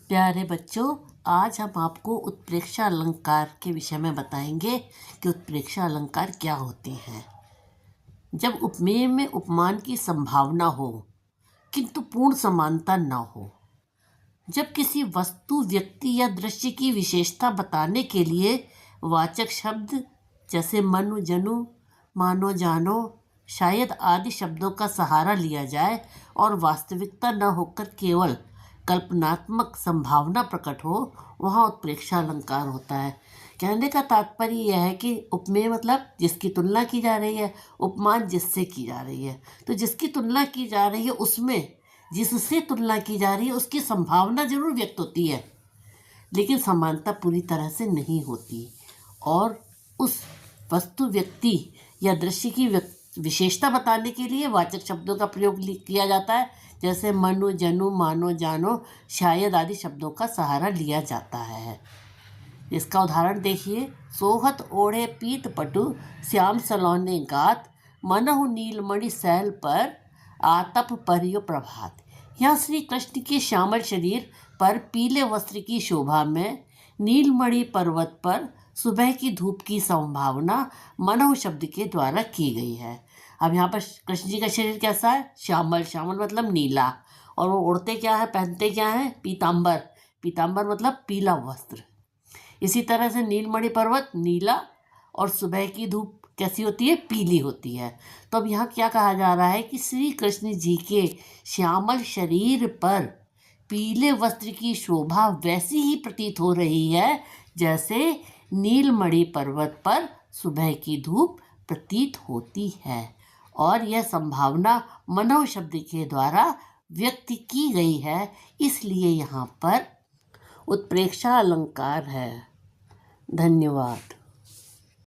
प्यारे बच्चों, आज हम आपको उत्प्रेक्षा अलंकार के विषय में बताएंगे कि उत्प्रेक्षा अलंकार क्या होते हैं। जब उपमेय में उपमान की संभावना हो किंतु पूर्ण समानता न हो, जब किसी वस्तु, व्यक्ति या दृश्य की विशेषता बताने के लिए वाचक शब्द जैसे मनु, जनु, मानो, जानो, शायद आदि शब्दों का सहारा लिया जाए और वास्तविकता न होकर केवल कल्पनात्मक संभावना प्रकट हो, वहाँ उत्प्रेक्षा अलंकार होता है। कहने का तात्पर्य यह है कि उपमेय मतलब जिसकी तुलना की जा रही है, उपमान जिससे की जा रही है। तो जिसकी तुलना की जा रही है उसमें जिससे तुलना की जा रही है उसकी संभावना जरूर व्यक्त होती है, लेकिन समानता पूरी तरह से नहीं होती। और उस वस्तु, व्यक्ति या दृश्य की विशेषता बताने के लिए वाचक शब्दों का प्रयोग किया जाता है, जैसे मनु, जनु, मानो, जानो, शायद आदि शब्दों का सहारा लिया जाता है। इसका उदाहरण देखिए। सोहत ओढ़े पीत पटु, श्याम सलोने गात, मनहु नीलमणि सैल पर, आतप परियो प्रभात। यहाँ श्री कृष्ण के श्यामल शरीर पर पीले वस्त्र की शोभा में नीलमणि पर्वत पर सुबह की धूप की संभावना मनहु शब्द के द्वारा की गई है। अब यहाँ पर कृष्ण जी का शरीर कैसा है? श्यामल। श्यामल मतलब नीला। और वो ओढ़ते क्या है, पहनते क्या है? पीताम्बर। पीताम्बर मतलब पीला वस्त्र। इसी तरह से नीलमणि पर्वत नीला और सुबह की धूप कैसी होती है? पीली होती है। तो अब यहाँ क्या कहा जा रहा है कि श्री कृष्ण जी के श्यामल शरीर पर पीले वस्त्र की शोभा वैसी ही प्रतीत हो रही है जैसे नीलमणि पर्वत पर सुबह की धूप प्रतीत होती है। और यह संभावना मनव शब्द के द्वारा व्यक्त की गई है, इसलिए यहाँ पर उत्प्रेक्षा अलंकार है। धन्यवाद।